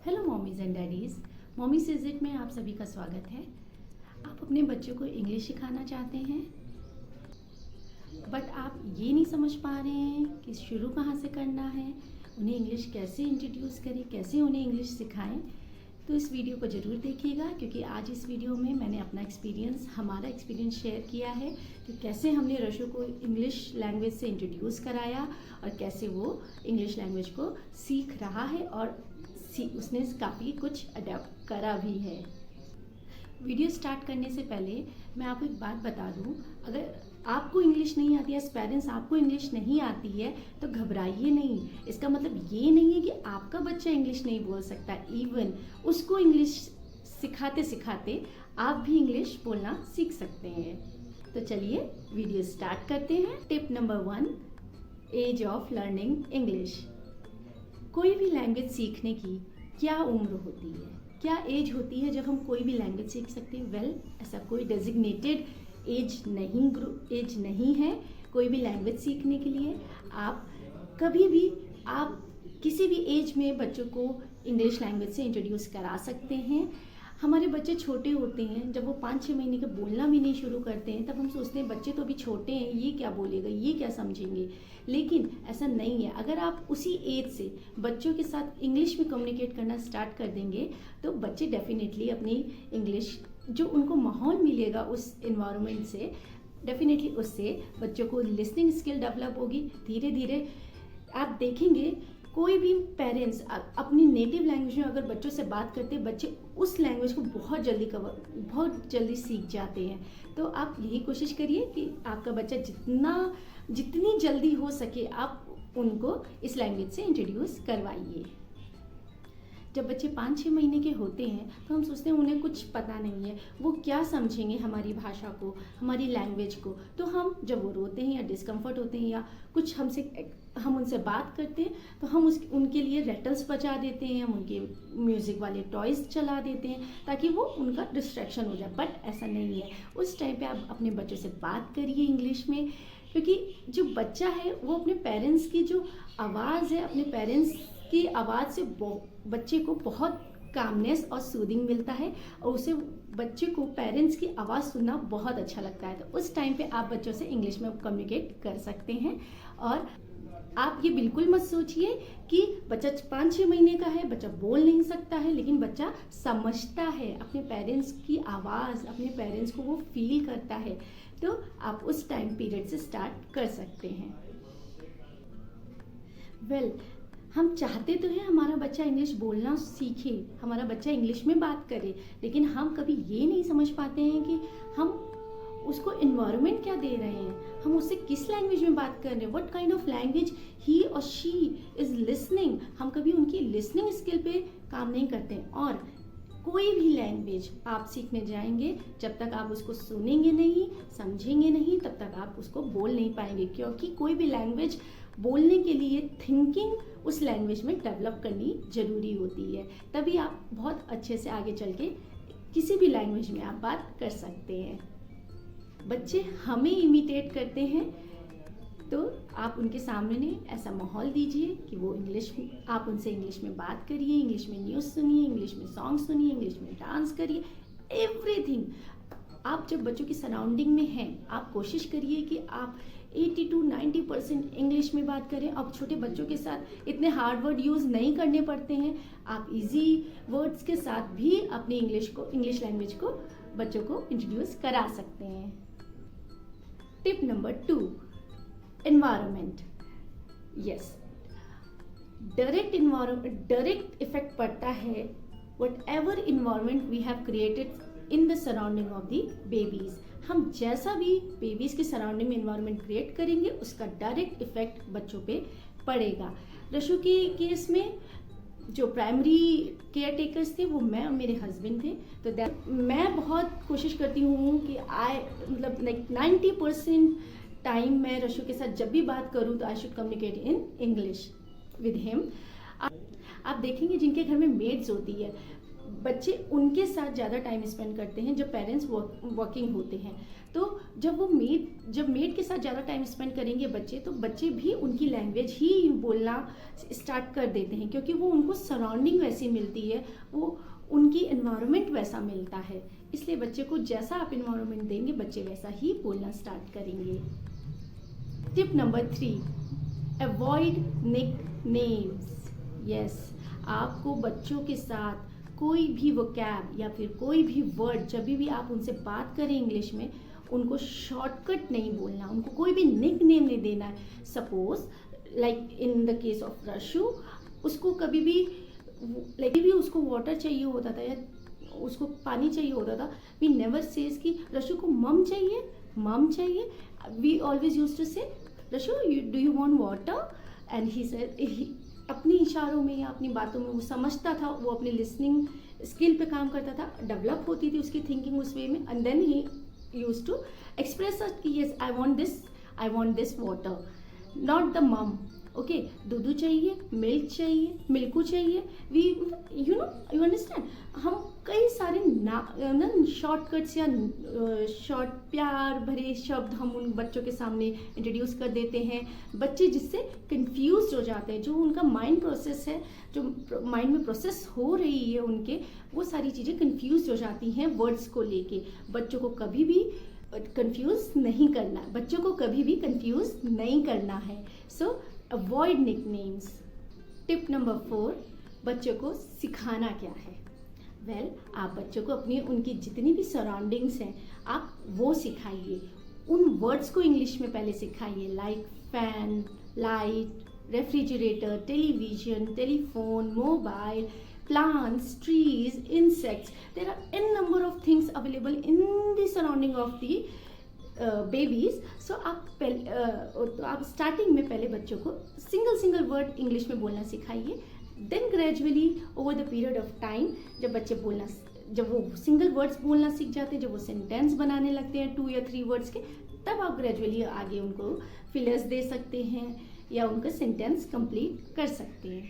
Hello mommies and daddies, mommy says it में आप सभी का स्वागत है। आप अपने बच्चों को इंग्लिश सिखाना चाहते हैं बट आप ये नहीं समझ पा रहे हैं कि शुरू कहाँ से करना है, उन्हें इंग्लिश कैसे इंट्रोड्यूस करें, कैसे उन्हें इंग्लिश सिखाएं। तो इस वीडियो को ज़रूर देखिएगा क्योंकि आज इस वीडियो में मैंने अपना हमारा एक्सपीरियंस शेयर किया है कि कैसे हमने रशु को इंग्लिश लैंग्वेज से इंट्रोड्यूस कराया और कैसे वो इंग्लिश लैंग्वेज को सीख रहा है और उसने काफ़ी कुछ अडेप्ट करा भी है। वीडियो स्टार्ट करने से पहले मैं आपको एक बात बता दूं, अगर आपको इंग्लिश नहीं आती है, एज पेरेंट्स आपको इंग्लिश नहीं आती है तो घबराइए नहीं। इसका मतलब ये नहीं है कि आपका बच्चा इंग्लिश नहीं बोल सकता। इवन उसको इंग्लिश सिखाते सिखाते आप भी इंग्लिश बोलना सीख सकते हैं। तो चलिए वीडियो स्टार्ट करते हैं। Tip number 1, age of learning English. कोई भी लैंग्वेज सीखने की क्या उम्र होती है, क्या एज होती है जब हम कोई भी लैंग्वेज सीख सकते हैं? वेल, ऐसा कोई डेजिग्नेटेड एज नहीं है कोई भी लैंग्वेज सीखने के लिए। आप कभी भी आप किसी भी एज में बच्चों को इंग्लिश लैंग्वेज से इंट्रोड्यूस करा सकते हैं। हमारे बच्चे छोटे होते हैं, जब वो 5-6 महीने के बोलना भी नहीं शुरू करते हैं तब हम सोचते हैं बच्चे तो अभी छोटे हैं, ये क्या बोलेगा, ये क्या समझेंगे। लेकिन ऐसा नहीं है। अगर आप उसी एज से बच्चों के साथ इंग्लिश में कम्युनिकेट करना स्टार्ट कर देंगे तो बच्चे डेफिनेटली अपनी इंग्लिश, जो उनको माहौल मिलेगा उस इन्वायरमेंट से, डेफिनेटली उससे बच्चों को लिसनिंग स्किल डेवलप होगी। धीरे धीरे आप देखेंगे कोई भी पेरेंट्स अपनी नेटिव लैंग्वेज में अगर बच्चों से बात करते हैं, बच्चे उस लैंग्वेज को बहुत जल्दी सीख जाते हैं। तो आप यही कोशिश करिए कि आपका बच्चा जितनी जल्दी हो सके आप उनको इस लैंग्वेज से इंट्रोड्यूस करवाइए। जब बच्चे 5-6 महीने के होते हैं तो हम सोचते हैं उन्हें कुछ पता नहीं है, वो क्या समझेंगे हमारी भाषा को, हमारी लैंग्वेज को। तो हम जब वो रोते हैं या डिस्कम्फर्ट होते हैं या कुछ हम उनसे बात करते हैं तो हम उनके लिए रेटल्स बजा देते हैं, हम उनके म्यूज़िक वाले टॉयज़ चला देते हैं ताकि वो उनका डिस्ट्रैक्शन हो जाए। बट ऐसा नहीं है। उस टाइम पे आप अपने बच्चों से बात करिए इंग्लिश में, क्योंकि जो बच्चा है वो अपने पेरेंट्स की जो आवाज़ है, अपने पेरेंट्स की आवाज़ से बच्चे को बहुत कामनेस और सूदिंग मिलता है और उसे बच्चे को पेरेंट्स की आवाज़ सुनना बहुत अच्छा लगता है। तो उस टाइम पे आप बच्चों से इंग्लिश में कम्युनिकेट कर सकते हैं। और आप ये बिल्कुल मत सोचिए कि बच्चा 5-6 महीने का है, बच्चा बोल नहीं सकता है, लेकिन बच्चा समझता है अपने पेरेंट्स की आवाज़, अपने पेरेंट्स को वो फील करता है। तो आप उस टाइम पीरियड से स्टार्ट कर सकते हैं। वेल, हम चाहते तो हैं हमारा बच्चा इंग्लिश बोलना सीखे, हमारा बच्चा इंग्लिश में बात करे, लेकिन हम कभी ये नहीं समझ पाते हैं कि हम उसको इन्वायरमेंट क्या दे रहे हैं, हम उससे किस लैंग्वेज में बात कर रहे हैं, व्हाट काइंड ऑफ लैंग्वेज ही और शी इज़ लिसनिंग। हम कभी उनकी लिसनिंग स्किल पे काम नहीं करते हैं। और कोई भी लैंग्वेज आप सीखने जाएंगे, जब तक आप उसको सुनेंगे नहीं, समझेंगे नहीं, तब तक आप उसको बोल नहीं पाएंगे। क्योंकि कोई भी लैंग्वेज बोलने के लिए थिंकिंग उस लैंग्वेज में डेवलप करनी ज़रूरी होती है, तभी आप बहुत अच्छे से आगे चल के किसी भी लैंग्वेज में आप बात कर सकते हैं। बच्चे हमें इमिटेट करते हैं, तो आप उनके सामने ऐसा माहौल दीजिए कि वो आप उनसे इंग्लिश में बात करिए, इंग्लिश में न्यूज़ सुनिए, इंग्लिश में सॉन्ग सुनिए, इंग्लिश में डांस करिए, एवरीथिंग। आप जब बच्चों की सराउंडिंग में हैं, आप कोशिश करिए कि आप 80 to 90% इंग्लिश में बात करें। अब छोटे बच्चों के साथ इतने हार्ड वर्ड यूज़ नहीं करने पड़ते हैं, आप इजी वर्ड्स के साथ भी अपनी इंग्लिश लैंग्वेज को बच्चों को इंट्रोड्यूस करा सकते हैं। Tip number 2, environment. Yes, direct effect पड़ता है whatever environment we have created in the surrounding of the babies. हम जैसा भी बेबीज की सराउंडिंग में इन्वायरमेंट क्रिएट करेंगे उसका डायरेक्ट इफेक्ट बच्चों पे पड़ेगा। रशु के केस में जो प्राइमरी केयर टेकर्स थे वो मैं और मेरे हस्बैंड थे। तो मैं बहुत कोशिश करती हूँ कि मतलब 90% टाइम मैं रशु के साथ जब भी बात करूँ तो I should communicate in English with him. आप देखेंगे जिनके घर में मेड्स होती है, बच्चे उनके साथ ज़्यादा टाइम स्पेंड करते हैं जब पेरेंट्स वर्किंग होते हैं। तो जब मेड के साथ ज़्यादा टाइम स्पेंड करेंगे बच्चे, तो बच्चे भी उनकी लैंग्वेज ही बोलना स्टार्ट कर देते हैं, क्योंकि वो उनको सराउंडिंग वैसी मिलती है, वो उनकी एनवायरनमेंट वैसा मिलता है। इसलिए बच्चे को जैसा आप एनवायरनमेंट देंगे बच्चे वैसा ही बोलना स्टार्ट करेंगे। Tip number 3, avoid nicknames. Yes, आपको बच्चों के साथ कोई भी वोकैब या फिर कोई भी वर्ड जब भी आप उनसे बात करें इंग्लिश में, उनको शॉर्टकट नहीं बोलना, उनको कोई भी निकनेम नहीं देना है। Suppose like in the case of Rashu, उसको कभी भी उसको वाटर चाहिए होता था या उसको पानी चाहिए होता था, वी नेवर सेज कि रशु को मम चाहिए। We always used to say Rashu do you want water, and he said, अपनी इशारों में या अपनी बातों में वो समझता था, वो अपनी लिसनिंग स्किल पे काम करता था, डेवलप होती थी उसकी थिंकिंग उस वे में, and then he used to express कि yes I want this water, not the mum. Okay, दूध चाहिए, मिल्कू चाहिए, वी यू अंडरस्टैंड। हम कई सारे शॉर्टकट्स या शॉर्ट प्यार भरे शब्द हम उन बच्चों के सामने इंट्रोड्यूस कर देते हैं, बच्चे जिससे कंफ्यूज हो जाते हैं। जो उनका माइंड प्रोसेस है, जो माइंड में प्रोसेस हो रही है उनके, वो सारी चीज़ें कंफ्यूज हो जाती हैं वर्ड्स को लेके। बच्चों को कभी भी कंफ्यूज नहीं करना है। सो अवॉइड निकनेम्स। टिप नंबर 4, बच्चों को सिखाना क्या है। आप बच्चों को उनकी जितनी भी सराउंडिंग्स हैं आप वो सिखाइए। उन वर्ड्स को इंग्लिश में पहले सिखाइए, like fan, light, refrigerator, television, telephone, mobile, plants, trees, insects. There are n number of things available in the surrounding of the babies. So आप स्टार्टिंग में पहले बच्चों को सिंगल वर्ड इंग्लिश में बोलना सिखाइए। Then gradually over the period of time जब वो सिंगल वर्ड्स बोलना सीख जाते हैं, जब वो सेंटेंस बनाने लगते हैं 2 या 3 वर्ड्स के, तब आप ग्रेजुअली आगे उनको फिलर्स दे सकते हैं या उनका सेंटेंस कंप्लीट कर सकते हैं।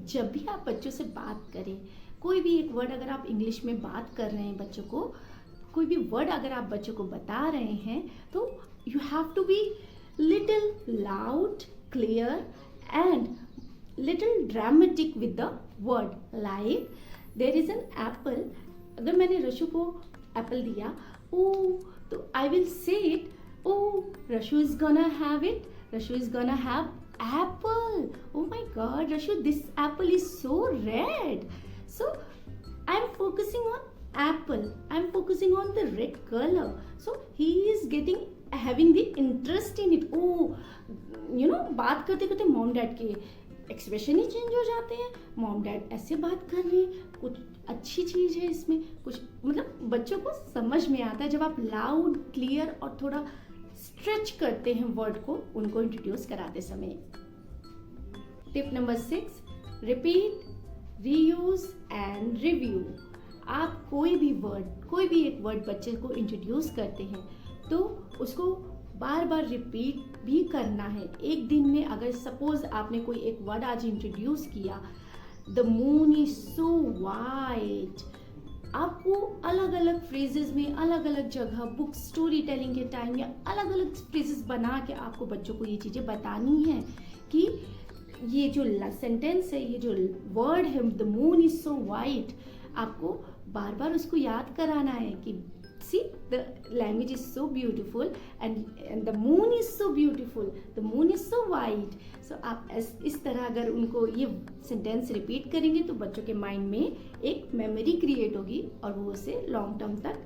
जब भी आप बच्चों से बात करें, कोई भी एक वर्ड अगर आप इंग्लिश में बात कर रहे हैं बच्चों को, कोई भी वर्ड अगर आप बच्चों को बता रहे हैं, तो you have to be little loud, clear and little dramatic with the word. Like there is an apple, अगर मैंने रशु को एप्पल दिया, ओ, तो I will say it, oh Rashu is gonna have it, Rashu is gonna have apple. Oh my god, Rashu, this apple is so red. So I'm focusing on apple, I'm focusing on the red color, so he is having the interest in it. Oh, बात करते करते mom dad के expression ही change हो जाते हैं। Mom dad ऐसे बात कर रहे हैं, कुछ अच्छी चीज़ है इसमें, कुछ बच्चों को समझ में आता है जब आप लाउड, क्लियर और थोड़ा स्ट्रेच करते हैं वर्ड को उनको इंट्रोड्यूस कराते समय। Tip number 6, repeat, reuse and review. आप कोई भी एक वर्ड बच्चे को इंट्रोड्यूस करते हैं तो उसको बार बार रिपीट भी करना है। एक दिन में अगर सपोज आपने कोई एक वर्ड आज इंट्रोड्यूस किया, the moon is so white, आपको अलग अलग फ्रेजेस में अलग अलग जगह बुक स्टोरी टेलिंग के टाइम या अलग अलग फ्रेजेस बना के आपको बच्चों को ये चीज़ें बतानी है कि ये जो सेंटेंस है, ये जो वर्ड है the moon is so white, आपको बार बार उसको याद कराना है कि see the language is so beautiful and the moon is so beautiful, the moon is so white. So आप इस तरह अगर उनको ये सेंटेंस रिपीट करेंगे तो बच्चों के माइंड में एक मेमोरी क्रिएट होगी और वो उसे लॉन्ग टर्म तक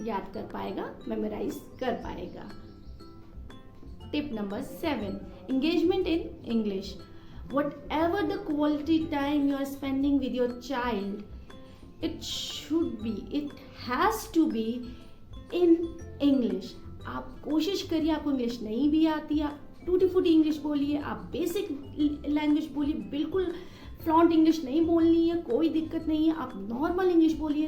याद कर पाएगा, मेमोराइज कर पाएगा। Tip number 7, engagement in English. Whatever the quality time you are spending with your child, it has to be in English. आप कोशिश करिए, आपको इंग्लिश नहीं भी आती, आप टूटी फूटी इंग्लिश बोलिए, आप बेसिक लैंग्वेज बोलिए, बिल्कुल फ्लॉन्ट इंग्लिश नहीं बोलनी है, कोई दिक्कत नहीं है, आप नॉर्मल इंग्लिश बोलिए।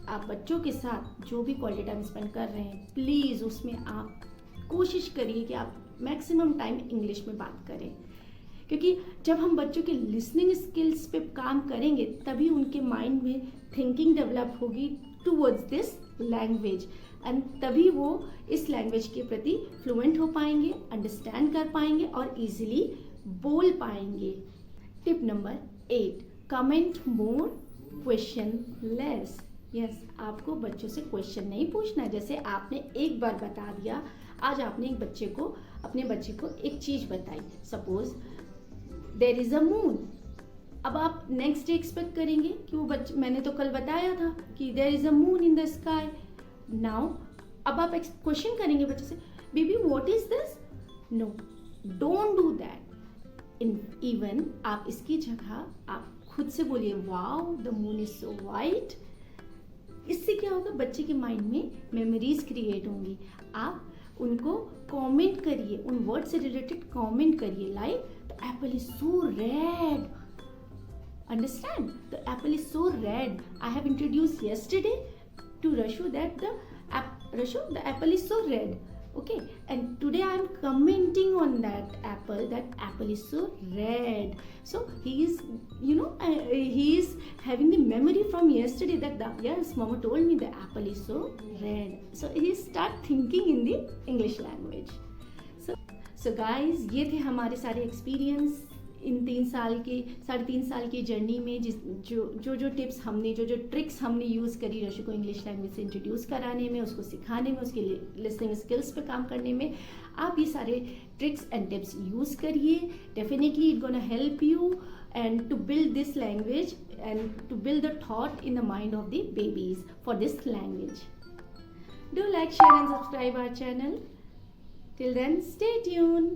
आप बच्चों के साथ जो भी क्वालिटी टाइम स्पेंड कर रहे हैं, प्लीज़ उसमें आप कोशिश करिए कि आप मैक्सिमम टाइम इंग्लिश में बात करें, क्योंकि जब हम बच्चों के लिसनिंग स्किल्स पे काम करेंगे तभी उनके माइंड में थिंकिंग डेवलप होगी टूवर्ड्स दिस लैंग्वेज, एंड तभी वो इस लैंग्वेज के प्रति फ्लुएंट हो पाएंगे, अंडरस्टैंड कर पाएंगे और इजीली बोल पाएंगे। टिप नंबर 8, कमेंट मोर, क्वेश्चन लेस। यस, आपको बच्चों से क्वेश्चन नहीं पूछना है। जैसे आपने एक बार बता दिया, आज आपने अपने बच्चे को एक चीज बताई, suppose there is a moon. अब आप नेक्स्ट डे एक्सपेक्ट करेंगे कि वो बच्चे, मैंने तो कल बताया था कि there is a moon in the sky. Now अब आप क्वेश्चन करेंगे बच्चे से, baby what is this? No, don't do that. Even आप इसकी जगह आप खुद से बोलिए, wow the moon is so white. इससे क्या होगा, बच्चे के माइंड में मेमोरीज क्रिएट होंगी। आप उनको कमेंट करिए, उन वर्ड से रिलेटेड कमेंट करिए, like the Apple is so red. Understand? The apple is so red. I have introduced yesterday to Rashu that the apple is so red. Okay, and today I am commenting on that apple is so red. So he is, he is having the memory from yesterday that yes, mama told me the apple is so red. So he start thinking in the English language. So guys, ये थे हमारे सारे experience in 3.5 साल की journey में, जो tips हमने, जो ट्रिक्स हमने यूज़ करी रशु को इंग्लिश लैंग्वेज से इंट्रोड्यूस कराने में, उसको सिखाने में, उसके लिसनिंग स्किल्स पे काम करने में। आप ये सारे ट्रिक्स एंड टिप्स यूज़ करिए। Definitely it gonna help you and to build this language and to build the thought in the mind of the babies for this language. Do like, share and subscribe our channel. Till then, stay tuned.